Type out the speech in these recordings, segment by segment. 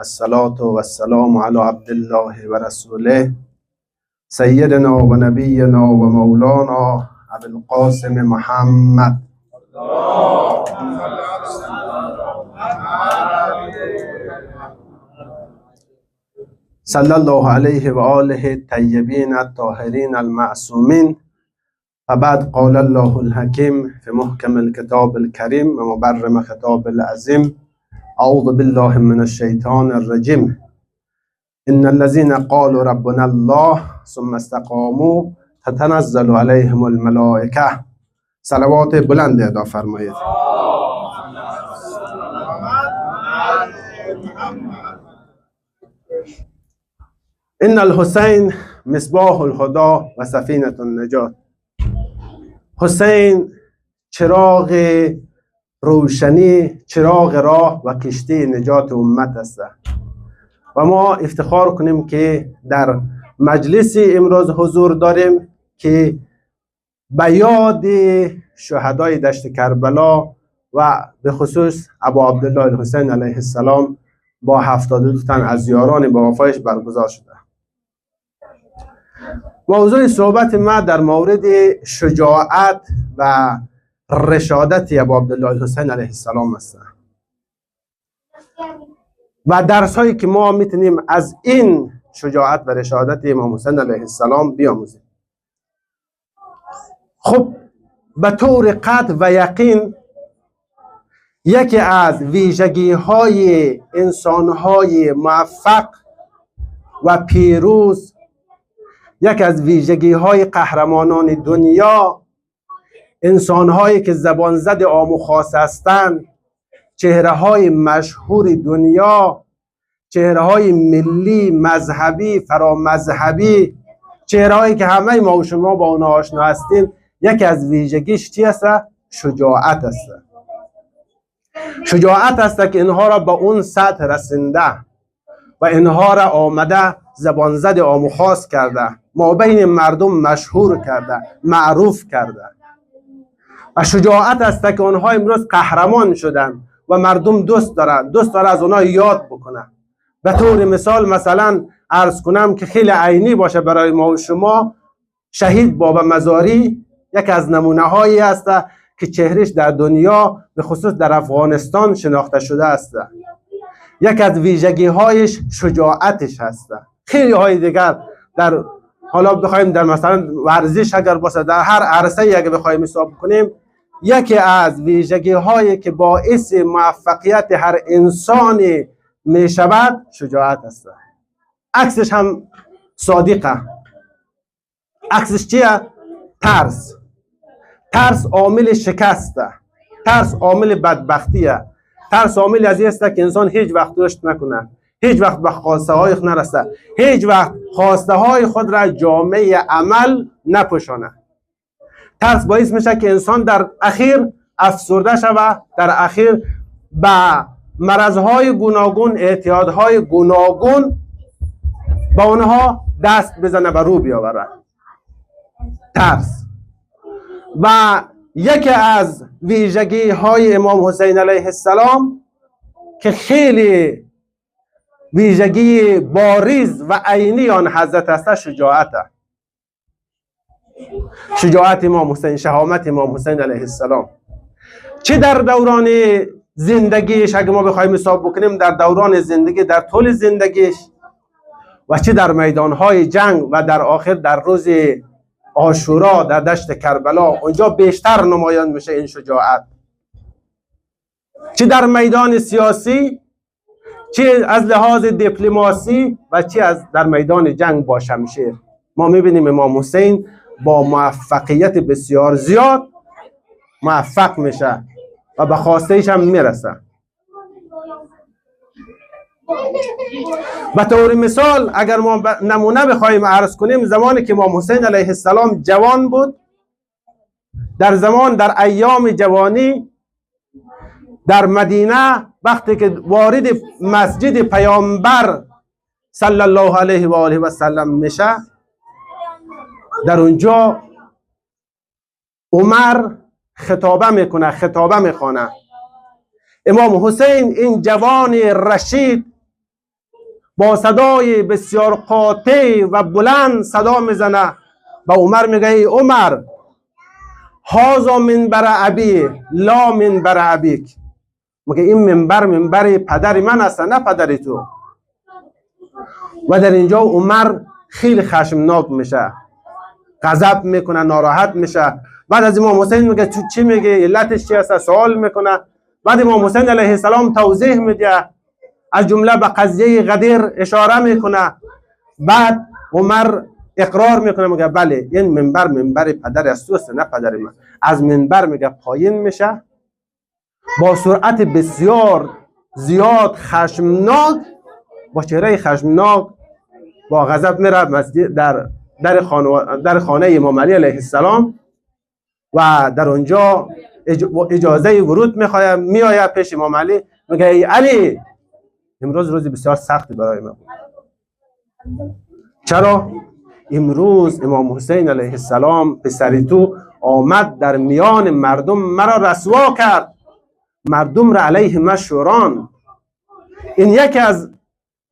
الصلاة والسلام على عبد الله و رسوله سیدنا و نبینا و مولانا ابی القاسم محمد صلی الله علیه و آله الطیبین الطاهرین المعصومین. و بعد قال الله الحکیم فی محکم الکتاب الکریم و مبرم خطاب العظیم اعوذ بالله من الشیطان الرجیم. ان الذين قالوا ربنا الله ثم استقاموا تتنزل عليهم الملائکه. صلوات بلند ادا فرمایید. ان الحسین مصباح الهدى و سفینة النجات. حسین چراغ روشنی، چراغ راه و کشتی نجات امت است و ما افتخار کنیم که در مجلس امروز حضور داریم که به یاد شهدای دشت کربلا و به خصوص ابو عبدالله الحسین علیه السلام با 72 تن از یاران با وفایش برگزار شده. موضوع صحبت ما در مورد شجاعت و رشادت ابو عبدالله الحسین علیه السلام است و درس هایی که ما میتونیم از این شجاعت و رشادت امام حسین علیه السلام بیاموزیم. خب به طور قطع و یقین یکی از ویژگی های انسان های موفق و پیروز، یکی از ویژگی های قهرمانان دنیا، انسان هایی که زبان زد عام و خاص هستند، چهره های مشهور دنیا، چهره های ملی، مذهبی، فرامذهبی، چهره هایی که همه ما و شما با اونها آشنا هستیم، یکی از ویژگیش چی است؟ شجاعت است. شجاعت است که اینها را به اون سطح رسنده و اینها را آمده زبان زد عام و خاص کرده، ما بین مردم مشهور کرده، معروف کرده. و شجاعت است که آنها امروز قهرمان شدن و مردم دوست داره از آنها یاد بکنه. به طور مثلا عرض کنم که خیلی عینی باشه برای ما و شما، شهید بابا مزاری یکی از نمونه هایی است که چهرش در دنیا به خصوص در افغانستان شناخته شده است. یکی از ویژگی هایش شجاعتش هست. خیلی های دیگر در حالا بخوایم در مثلا ورزش اگر باشه، در هر عرصه اگر بخوایم حساب کنیم، یکی از ویژگی هایی که باعث موفقیت هر انسانی می شود شجاعت است. عکسش هم صادقه. عکسش چیه؟ ترس. ترس عامل شکسته، ترس عامل بدبختیه، ترس عامل از این است که انسان هیچ وقت رشد نکنه، هیچ وقت به خواسته های خود نرسه، هیچ وقت خواسته های خود را جامعه عمل نپوشانه. ترس باعث میشه که انسان در اخیر افسرده شود، در اخیر به مرضهای گوناگون، اعتیادهای گوناگون با اونها دست بزنه و رو بیاوره. ترس. و یکی از ویژگی های امام حسین علیه السلام که خیلی ویژگی باریز و عینی آن حضرت است شجاعت. شجاعت امام حسین، شهامت امام حسین علیه السلام، چه در دوران زندگیش اگه ما بخوایم حساب بکنیم، در دوران زندگی، در طول زندگیش، و چه در میدانهای جنگ و در آخر در روز عاشورا در دشت کربلا، اونجا بیشتر نمایان میشه این شجاعت. چه در میدان سیاسی، چه از لحاظ دیپلماسی و چه از در میدان جنگ با شمشیر، ما میبینیم امام حسین با موفقیت بسیار زیاد موفق میشه و به خواسته ایش هم میرسه. به طور مثال اگر ما نمونه بخوایم عرض کنیم، زمانی که امام حسین علیه السلام جوان بود، در ایام جوانی در مدینه، وقتی که وارد مسجد پیامبر صلی الله علیه و آله و سلم میشه، در اونجا عمر خطابه میخونه. امام حسین این جوان رشید با صدای بسیار قاطع و بلند صدا میزنه. با عمر میگه ای عمر، هازا منبر ابی لا منبر ابیک. میگه این منبر پدر من است نه پدر تو. و در اینجا عمر خیلی خشمناک میشه، غضب میکنه، ناراحت میشه. بعد از امام حسین میگه تو چی میگه، علتش چی است، سوال میکنه. بعد امام حسین علیه السلام توضیح میده، از جمله به قضیه غدیر اشاره میکنه. بعد عمر اقرار میکنه، میگه بله این منبر پدر است نه پدر من. از منبر میگه پایین میشه، با سرعت بسیار زیاد خشمناک، با چهره خشمناک با غضب میره مسجد در خانه امام علی علیه السلام و در اونجا اجازه ورود میآید پیش امام علی. میگه ای علی، امروز روزی بسیار سختی برای من بود. چرا؟ امروز امام حسین علیه السلام پسری تو آمد در میان مردم مرا رسوا کرد، مردم را علیه من شوران. این یکی از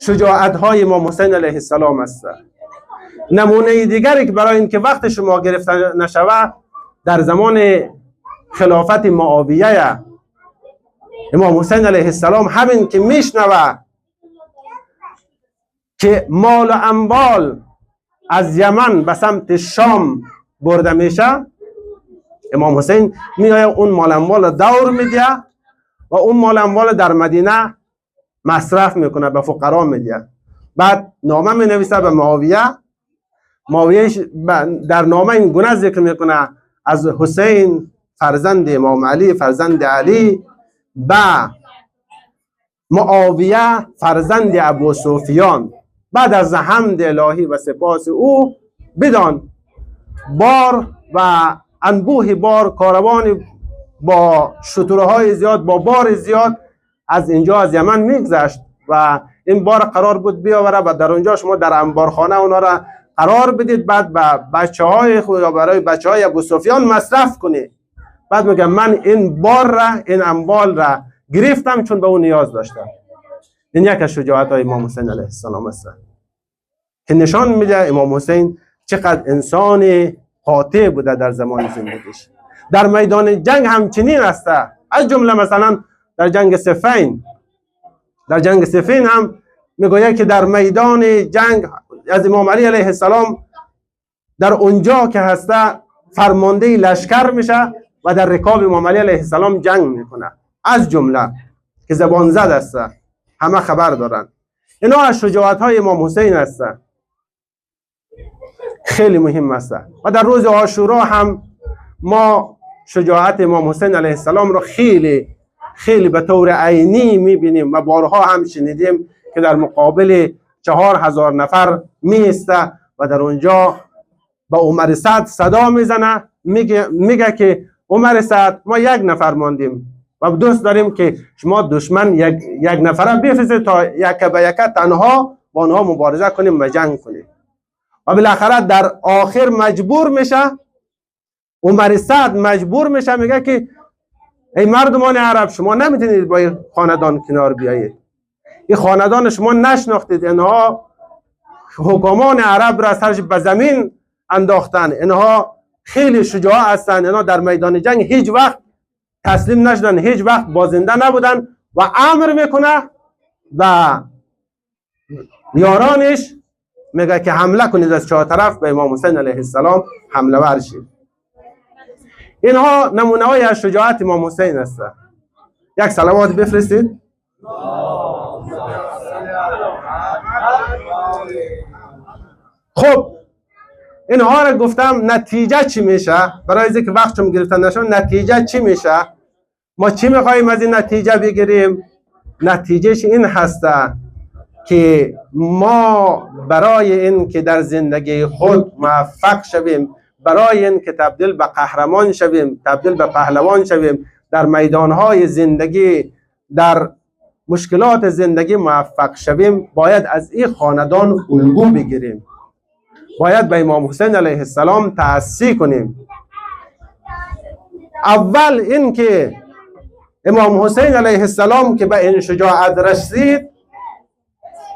شجاعت های امام حسین علیه السلام است. نمونه دیگری که برای اینکه وقت شما گرفته نشود، در زمان خلافت معاویه امام حسین علیه السلام همین که میشنوه که مال و اموال از یمن به سمت شام برده میشه، امام حسین میاد اون مال اموال دور میده و اون مال اموال در مدینه مصرف میکنه، به فقرا میده. بعد نامه می نویسه به معاویه. معاویه در نامه این گونه ذکر میکنه از حسین فرزند امام علی فرزند علی به معاویه فرزند ابو سفیان، بعد از حمد الهی و سپاس او بدان بار و انبوه بار کاروان با شترهای زیاد با بار زیاد از اینجا از یمن میگذشت و این بار قرار بود بیاوره و در اونجا شما در انبارخانه اونا را قرار بدید، بعد به بچه های خود یا برای بچه های ابو سفیان مصرف کنید. بعد میگم من این بار را این اموال را گرفتم چون به اون نیاز داشتم. این یک از شجاعت های امام حسین علیه السلام است که نشان میده امام حسین چقدر انسان قاطع بوده در زمان زندگیش. در میدان جنگ همچنین است. از جمله مثلا در جنگ صفین، هم میگوید که در میدان جنگ از امام علی علیه السلام در اونجا که هسته فرمانده لشکر میشه و در رکاب امام علی علیه السلام جنگ میکنه. از جمله که زبان زد است، همه خبر دارن. اینا از شجاعت های امام حسین است، خیلی مهم است. و در روز عاشورا هم ما شجاعت امام حسین علیه السلام رو خیلی به طور عینی میبینیم و بارها هم شنیدیم که در مقابل 4000 نفر میسته و در اونجا با عمر سعد صدا میزنه، میگه که عمر سعد ما 1 نفر ماندیم و دوست داریم که شما دشمن یک نفره بفرستید تا یک به یک تنها با آنها مبارزه کنیم و جنگ کنیم. و بالاخره در آخر مجبور میشه، عمر سعد مجبور میشه، میگه که ای مردمان عرب، شما نمیتونید با این خاندان کنار بیایید، این خاندان شما نشناختید، اینها حکمان عرب را سرش به زمین انداختن، اینها خیلی شجاع هستند، اینها در میدان جنگ هیچ وقت تسلیم نشدن، هیچ وقت بازنده نبودن. و امر میکنه و یارانش میگه که حمله کنید از 4 طرف به امام حسین علیه السلام حمله ور شید. اینها نمونه های از شجاعت امام حسین است. یک صلوات بفرستید. خب اینها را گفتم، نتیجه چی میشه؟ برای اینکه وقتم گرفتن نشه، نتیجه چی میشه؟ ما چی میخوایم از این نتیجه بگیریم؟ نتیجهش این هست که ما برای این که در زندگی خود موفق شویم، برای این که تبدیل به قهرمان شویم، تبدیل به پهلوان شویم، در میدانهای زندگی، در مشکلات زندگی موفق شویم، باید از این خاندان الگو بگیریم، باید به امام حسین علیه السلام تأسی کنیم. اول این که امام حسین علیه السلام که به این شجاعت رسید،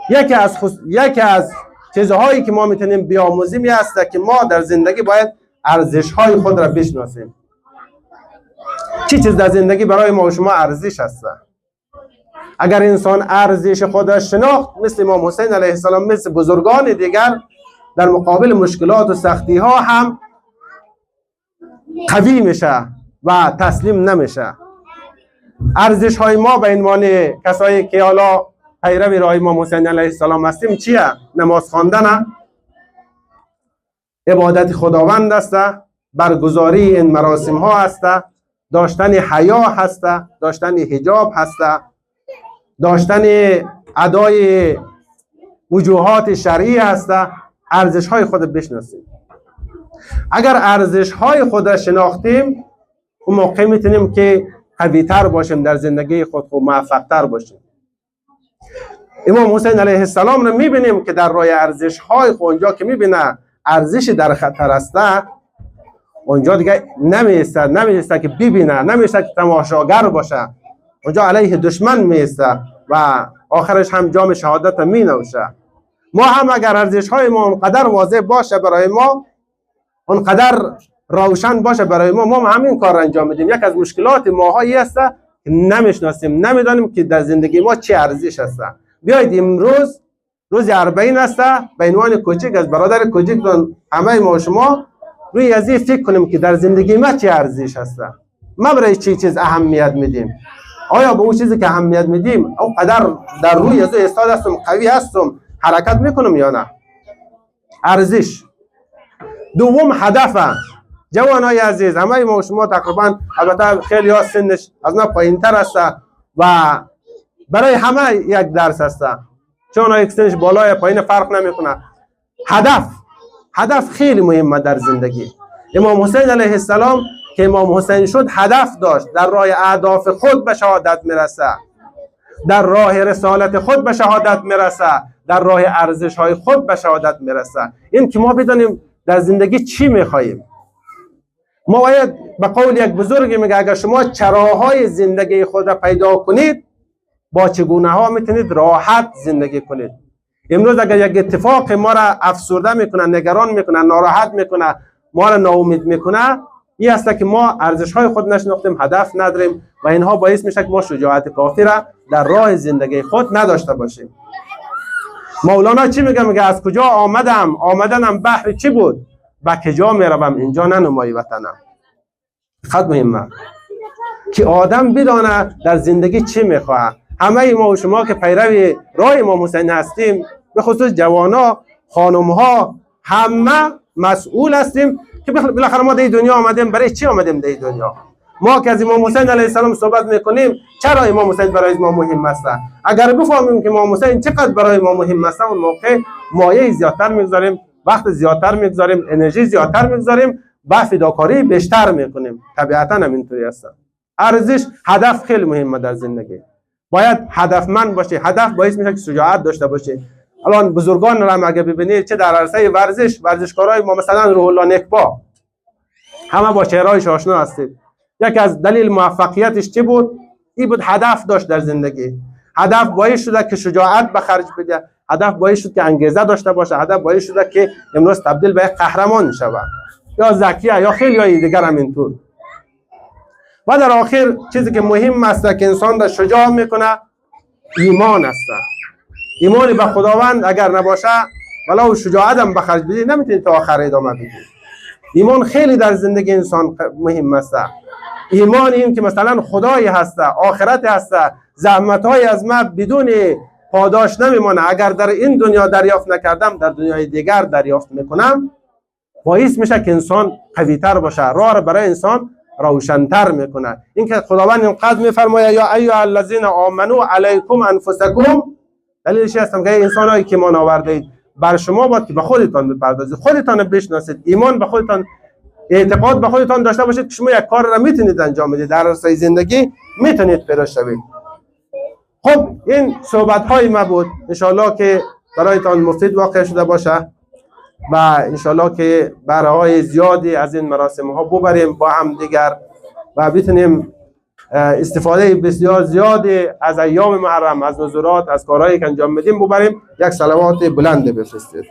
یکی از چیزهایی که ما میتونیم بیاموزیم این است که ما در زندگی باید ارزش‌های خود را بشناسیم. چی چیز در زندگی برای ما و شما ارزش هست؟ اگر انسان ارزش خودش شناخت، مثل امام حسین علیه السلام، مثل بزرگان دیگر، در مقابل مشکلات و سختی ها هم قوی میشه و تسلیم نمیشه. ارزش های ما به عنوان کسایی که حالا پیرو راه امام حسین علیه السلام هستیم چیه؟ نماز خواندن، عبادت خداوند است، برگزاری این مراسم ها است، داشتن حیا هست، داشتن حجاب هست، داشتن ادای وجوهات شرعی هست. ارزش های خود بشناسیم. اگر ارزش های خود شناختیم، اون موقع میتونیم که قوی تر باشیم در زندگی خود و موفق تر باشیم. امام حسین علیه السلام رو میبینیم که در راه ارزش های خود، اونجا که میبینه ارزش در خطر است، اونجا دیگه نمیسته که ببینه، نمیسته که تماشاگر باشه، اونجا علیه دشمن میسته و آخرش هم جام شهادت می نوشه. ما هم اگر ارزش های ما اونقدر واضح باشه برای ما، اونقدر روشن باشه برای ما همین کار انجام میدیم. یک از مشکلات ماهایی است که نمیشناسیم، نمیدانیم که در زندگی ما چه ارزش است. بیایید امروز روز 40 است، به عنوان کوچک از برادر کوچک همه ما و شما روی ازی فکر کنیم که در زندگی ما چه ارزش است، ما برای چه چیز اهمیت میدیم. آیا به اون چیزی که اهمیت میدیم او قدر در روی ازو ایستاد هستم، قوی هستم، حرکت میکنم یا نه؟ ارزش. دوم هدف. جوانای عزیز، همه ما و شما تقریبا، البته خیلی ها سنش از ما پایینتر است و برای همه یک درس است، چون یک سنش بالای پایین فرق نمیکنه. هدف خیلی مهمه در زندگی. امام حسین علیه السلام که امام حسین شد، هدف داشت، در راه اهداف خود به شهادت میرسه، در راه رسالت خود به شهادت میرسه، در راه ارزش های خود به شهادت میرسه. این که ما بدانیم در زندگی چی میخواهیم. ما باید به قول یک بزرگی میگه اگر شما چراهای زندگی خود را پیدا کنید، با چگونه ها میتونید راحت زندگی کنید. امروز اگر یک اتفاق ما را افسرده میکنه، نگران میکنه، ناراحت میکنه، ما را ناامید میکنه، این است که ما ارزش های خود نشناختیم، هدف نداریم و اینها باعث میشه که ما شجاعت کافی را در راه زندگی خود نداشته باشیم. مولانا چی میگه؟ میگه از کجا آمدنم بحر چی بود، به کجا میروم اینجا ننمایی وطنم. خیلی مهمه که آدم بدانه در زندگی چی میخواه. همه ما و شما که پیروی راه امام حسین هستیم، به خصوص جوانا، خانمها، همه مسئول هستیم که بالاخره ما در دنیا آمدیم. برای چی آمدیم در دنیا؟ ما که از امام حسین علیه السلام صحبت میکنیم، چرا امام حسین برای ما مهم است؟ اگر بفهمیم که امام حسین چقدر برای ما مهم است، اون موقع مایه زیادتر میگذاریم، وقت زیادتر میگذاریم، انرژی زیادتر میگذاریم و فداکاری بیشتر میکنیم. طبیعتا هم اینطوری است. ارزش، هدف خیلی مهمه در زندگی. باید هدفمند باشی. هدف باعث میشه که شجاعت داشته باشی. الان بزرگان را اگه ببینید، چه در عرصه ورزشکارای ما، مثلا روح الله نکبا، همه با چهرهایش آشنا هستید. یکی از دلیل موفقیتش چی بود؟ این بود هدف داشت در زندگی. هدف باعث شده که شجاعت به خرج بده، هدف باعث شد که انگیزه داشته باشه، هدف باعث شده که امروز تبدیل به قهرمان شود، یا زکیه یا خیلی های دیگر هم اینطور. و در آخر چیزی که مهم است که انسان را شجاع میکنه، ایمان است. ایمان به خداوند اگر نباشه، ولو شجاعت هم به خرج بدی، نمیتونی تا آخر ادامه بدی. ایمان خیلی در زندگی انسان مهم است. ایمان این که مثلا خدایی هست، آخرت هست، زحمت های از ما بدون پاداش نمیمانه. اگر در این دنیا دریافت نکردم، در دنیای دیگر دریافت میکنم. باعث میشه که انسان قوی تر باشه، راه برای انسان روشن‌تر میکنه. این که خداوند اینقدر میفرماید یا ایها الذین آمنوا علیکم انفسکم، دلیلش هستم که انسانایی که ایمان آوردید، بر شما باید که به خودتان بپردازید، خودتان بشناسید، ایمان به خودتان، اعتقاد به خودتان داشته باشید که شما یک کار را میتونید انجام بدید، در عرصه زندگی میتونید پیدا شوید. خب این صحبت های ما بود، ان شاءالله که برایتان مفید واقع شده باشه و ان شاءالله که بهره های زیادی از این مراسم ها ببریم با هم دیگر و بتونیم استفاده بسیار زیادی از ایام محرم، از نظرات، از کارهایی که انجام میدیم ببریم. یک صلوات بلند بفرستید.